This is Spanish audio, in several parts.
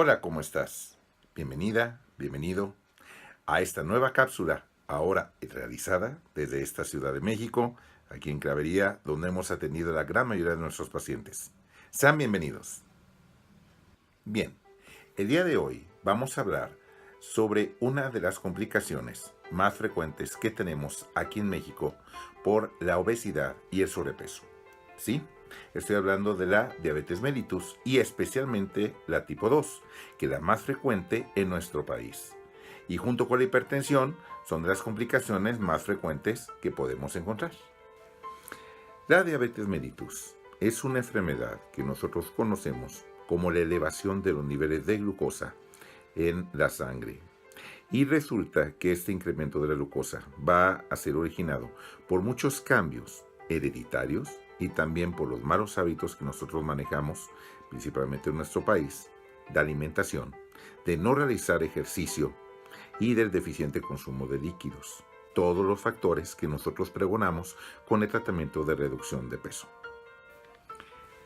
Hola, ¿cómo estás? Bienvenida, bienvenido a esta nueva cápsula, ahora realizada desde esta Ciudad de México, aquí en Clavería, donde hemos atendido a la gran mayoría de nuestros pacientes. Sean bienvenidos. Bien, el día de hoy vamos a hablar sobre una de las complicaciones más frecuentes que tenemos aquí en México por la obesidad y el sobrepeso. ¿Sí? Estoy hablando de la diabetes mellitus y especialmente la tipo 2, que es la más frecuente en nuestro país. Y junto con la hipertensión son de las complicaciones más frecuentes que podemos encontrar. La diabetes mellitus es una enfermedad que nosotros conocemos como la elevación de los niveles de glucosa en la sangre. Y resulta que este incremento de la glucosa va a ser originado por muchos cambios hereditarios y también por los malos hábitos que nosotros manejamos, principalmente en nuestro país, de alimentación, de no realizar ejercicio y del deficiente consumo de líquidos. Todos los factores que nosotros pregonamos con el tratamiento de reducción de peso.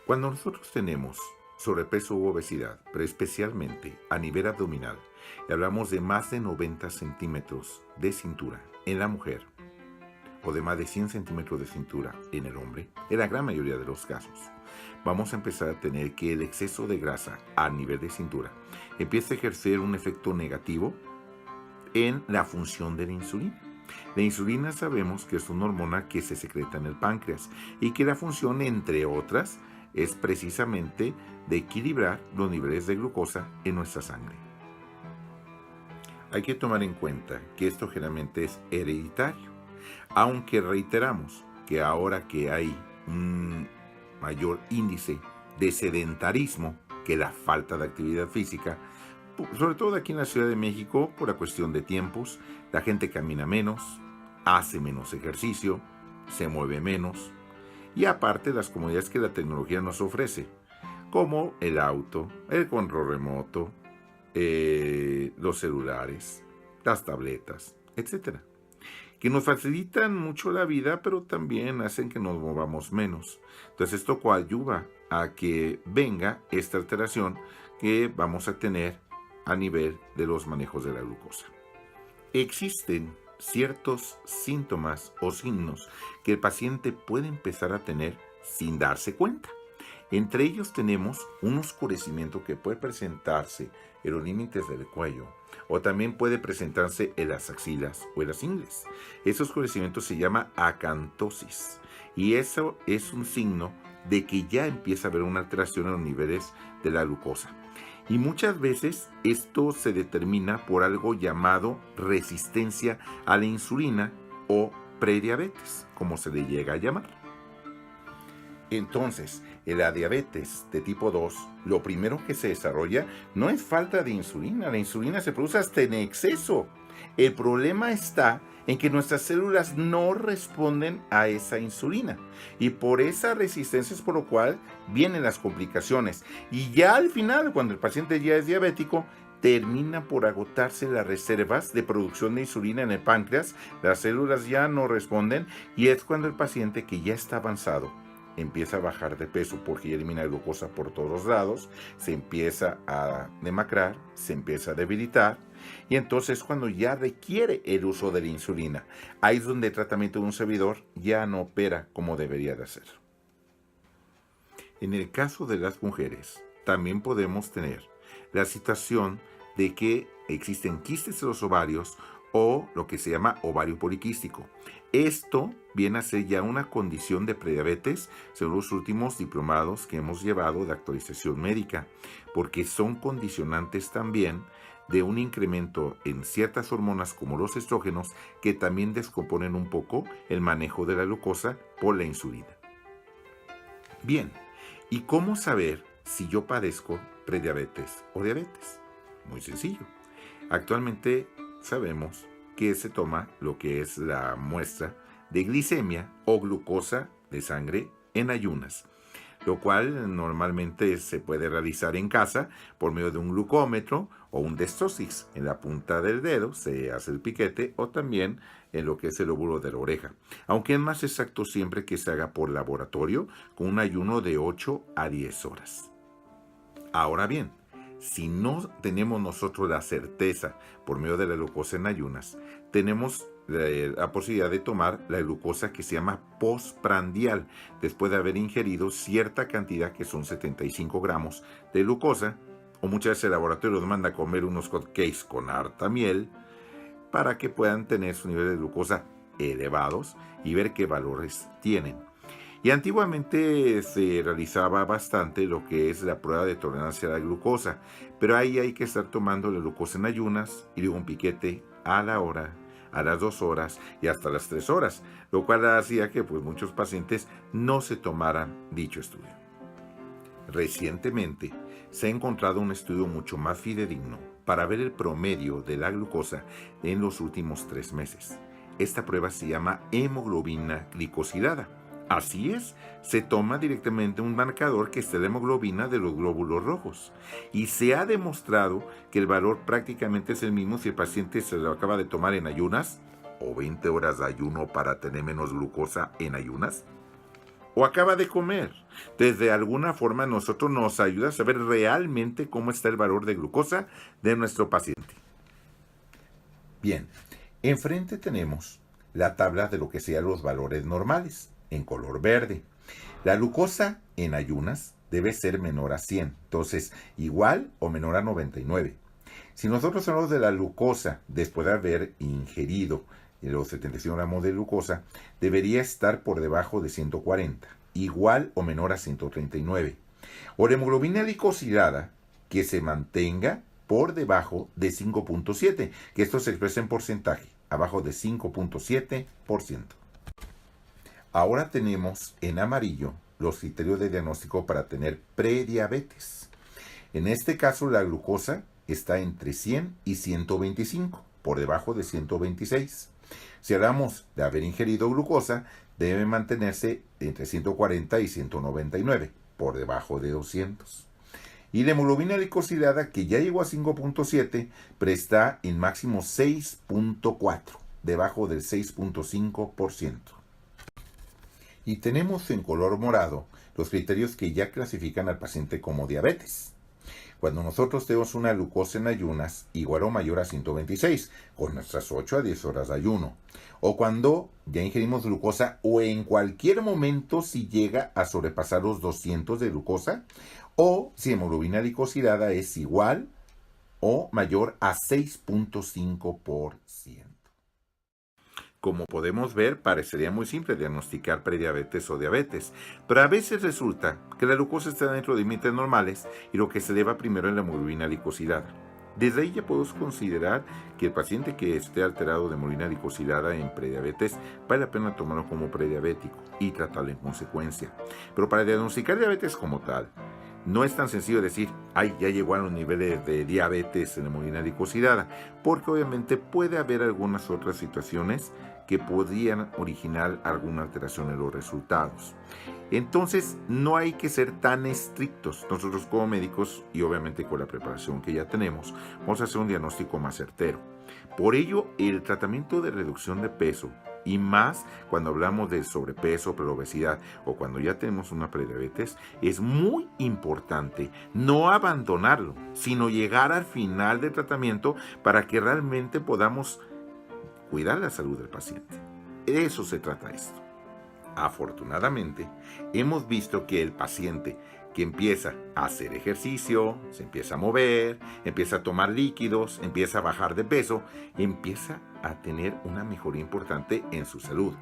Cuando nosotros tenemos sobrepeso u obesidad, pero especialmente a nivel abdominal, y hablamos de más de 90 centímetros de cintura en la mujer, o de más de 100 centímetros de cintura en el hombre, en la gran mayoría de los casos, vamos a empezar a tener que el exceso de grasa a nivel de cintura empieza a ejercer un efecto negativo en la función de la insulina. La insulina sabemos que es una hormona que se secreta en el páncreas y que la función, entre otras, es precisamente de equilibrar los niveles de glucosa en nuestra sangre. Hay que tomar en cuenta que esto generalmente es hereditario, aunque reiteramos que ahora que hay un mayor índice de sedentarismo, que la falta de actividad física, sobre todo aquí en la Ciudad de México, por la cuestión de tiempos, la gente camina menos, hace menos ejercicio, se mueve menos, y aparte las comodidades que la tecnología nos ofrece, como el auto, el control remoto, los celulares, las tabletas, etcétera, que nos facilitan mucho la vida, pero también hacen que nos movamos menos. Entonces esto coadyuva a que venga esta alteración que vamos a tener a nivel de los manejos de la glucosa. Existen ciertos síntomas o signos que el paciente puede empezar a tener sin darse cuenta. Entre ellos tenemos un oscurecimiento que puede presentarse en los límites del cuello o también puede presentarse en las axilas o en las ingles. Ese oscurecimiento se llama acantosis y eso es un signo de que ya empieza a haber una alteración en los niveles de la glucosa. Y muchas veces esto se determina por algo llamado resistencia a la insulina o prediabetes, como se le llega a llamar. Entonces, en la diabetes de tipo 2, lo primero que se desarrolla no es falta de insulina. La insulina se produce hasta en exceso. El problema está en que nuestras células no responden a esa insulina. Y por esa resistencia es por lo cual vienen las complicaciones. Y ya al final, cuando el paciente ya es diabético, termina por agotarse las reservas de producción de insulina en el páncreas. Las células ya no responden y es cuando el paciente que ya está avanzado empieza a bajar de peso porque ya elimina glucosa por todos los lados, se empieza a demacrar, se empieza a debilitar y entonces cuando ya requiere el uso de la insulina, ahí es donde el tratamiento de un servidor ya no opera como debería de hacer. En el caso de las mujeres, también podemos tener la situación de que existen quistes en los ovarios o lo que se llama ovario poliquístico. Esto viene a ser ya una condición de prediabetes según los últimos diplomados que hemos llevado de actualización médica, porque son condicionantes también de un incremento en ciertas hormonas como los estrógenos que también descomponen un poco el manejo de la glucosa por la insulina. Bien, ¿y cómo saber si yo padezco prediabetes o diabetes? Muy sencillo. Actualmente sabemos que se toma lo que es la muestra de glicemia o glucosa de sangre en ayunas, lo cual normalmente se puede realizar en casa por medio de un glucómetro o un Dextrosis. En la punta del dedo se hace el piquete o también en lo que es el lóbulo de la oreja, aunque es más exacto siempre que se haga por laboratorio con un ayuno de 8 a 10 horas. Ahora bien, Si no tenemos nosotros la certeza por medio de la glucosa en ayunas, tenemos la posibilidad de tomar la glucosa que se llama postprandial, después de haber ingerido cierta cantidad, que son 75 gramos de glucosa, o muchas veces el laboratorio nos manda a comer unos hot cakes con harta miel, para que puedan tener su nivel de glucosa elevados y ver qué valores tienen. Y antiguamente se realizaba bastante lo que es la prueba de tolerancia a la glucosa, pero ahí hay que estar tomando la glucosa en ayunas y luego un piquete a la hora, a las 2 horas y hasta las 3 horas, lo cual hacía que muchos pacientes no se tomaran dicho estudio. Recientemente se ha encontrado un estudio mucho más fidedigno para ver el promedio de la glucosa en los últimos 3 meses. Esta prueba se llama hemoglobina glicosilada. Así es, se toma directamente un marcador que es la hemoglobina de los glóbulos rojos. Y se ha demostrado que el valor prácticamente es el mismo si el paciente se lo acaba de tomar en ayunas, o 20 horas de ayuno para tener menos glucosa en ayunas, o acaba de comer. Desde alguna forma nosotros nos ayuda a saber realmente cómo está el valor de glucosa de nuestro paciente. Bien, enfrente tenemos la tabla de lo que sean los valores normales, en color verde. La glucosa en ayunas debe ser menor a 100, entonces igual o menor a 99. Si nosotros hablamos de la glucosa después de haber ingerido los 75 gramos de glucosa, debería estar por debajo de 140, igual o menor a 139. O la hemoglobina glicosilada, que se mantenga por debajo de 5.7, que esto se expresa en porcentaje, abajo de 5.7%. Ahora tenemos en amarillo los criterios de diagnóstico para tener prediabetes. En este caso, la glucosa está entre 100 y 125, por debajo de 126. Si hablamos de haber ingerido glucosa, debe mantenerse entre 140 y 199, por debajo de 200. Y la hemoglobina glicosilada, que ya llegó a 5.7, pero está en máximo 6.4, debajo del 6.5%. Y tenemos en color morado los criterios que ya clasifican al paciente como diabetes. Cuando nosotros tenemos una glucosa en ayunas igual o mayor a 126, con nuestras 8 a 10 horas de ayuno. O cuando ya ingerimos glucosa o en cualquier momento si llega a sobrepasar los 200 de glucosa, o si hemoglobina glicosilada es igual o mayor a 6.5%. Como podemos ver, parecería muy simple diagnosticar prediabetes o diabetes, pero a veces resulta que la glucosa está dentro de límites normales y lo que se eleva primero es la hemoglobina glicosilada. Desde ahí ya podemos considerar que el paciente que esté alterado de hemoglobina glicosilada en prediabetes vale la pena tomarlo como prediabético y tratarlo en consecuencia. Pero para diagnosticar diabetes como tal, no es tan sencillo decir, ay, ya llegó a los niveles de diabetes en hemoglobina glicosilada, porque obviamente puede haber algunas otras situaciones que podrían originar alguna alteración en los resultados. Entonces, no hay que ser tan estrictos. Nosotros como médicos, y obviamente con la preparación que ya tenemos, vamos a hacer un diagnóstico más certero. Por ello, el tratamiento de reducción de peso, y más cuando hablamos de sobrepeso, preobesidad o cuando ya tenemos una prediabetes, es muy importante no abandonarlo, sino llegar al final del tratamiento para que realmente podamos cuidar la salud del paciente. De eso se trata esto. Afortunadamente, hemos visto que el paciente que empieza a hacer ejercicio, se empieza a mover, empieza a tomar líquidos, empieza a bajar de peso, empieza a tener una mejoría importante en su salud.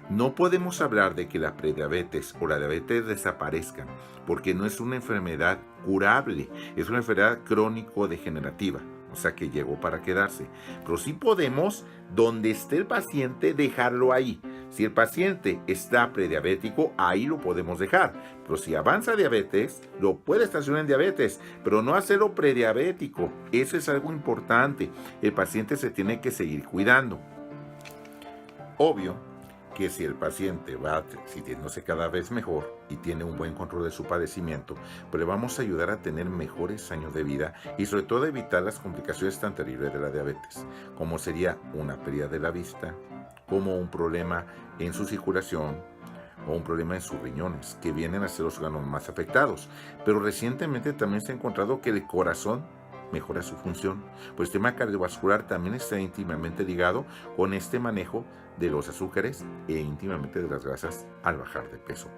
No podemos hablar de que la prediabetes o la diabetes desaparezcan, porque no es una enfermedad curable, es una enfermedad crónico-degenerativa. O sea que llegó para quedarse. Pero sí podemos, donde esté el paciente, dejarlo ahí. Si el paciente está prediabético, ahí lo podemos dejar. Pero si avanza diabetes, lo puede estacionar en diabetes, pero no hacerlo prediabético. Eso es algo importante. El paciente se tiene que seguir cuidando. Obvio que si el paciente va sintiéndose cada vez mejor y tiene un buen control de su padecimiento, pues le vamos a ayudar a tener mejores años de vida y sobre todo evitar las complicaciones tan terribles de la diabetes, como sería una pérdida de la vista, como un problema en su circulación o un problema en sus riñones, que vienen a ser los órganos más afectados. Pero recientemente también se ha encontrado que el corazón mejora su función. Pues el tema cardiovascular también está íntimamente ligado con este manejo de los azúcares e íntimamente de las grasas al bajar de peso.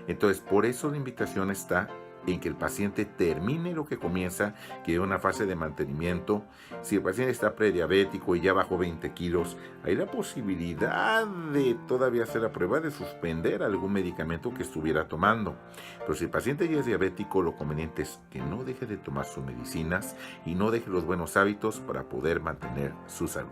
Entonces, por eso la invitación está en que el paciente termine lo que comienza, que es una fase de mantenimiento. Si el paciente está prediabético y ya bajó 20 kilos, hay la posibilidad de todavía hacer la prueba de suspender algún medicamento que estuviera tomando. Pero si el paciente ya es diabético, lo conveniente es que no deje de tomar sus medicinas y no deje los buenos hábitos para poder mantener su salud.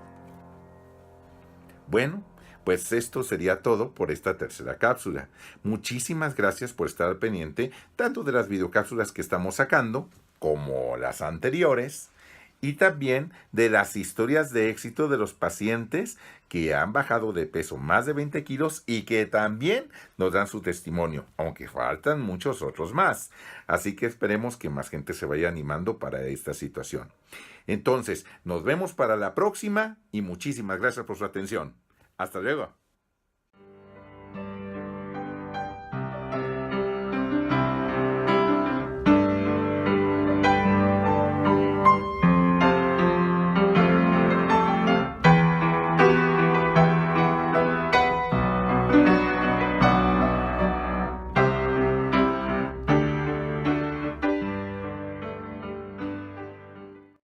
Bueno, pues esto sería todo por esta tercera cápsula. Muchísimas gracias por estar al pendiente tanto de las videocápsulas que estamos sacando como las anteriores y también de las historias de éxito de los pacientes que han bajado de peso más de 20 kilos y que también nos dan su testimonio, aunque faltan muchos otros más. Así que esperemos que más gente se vaya animando para esta situación. Entonces, nos vemos para la próxima y muchísimas gracias por su atención. Hasta luego.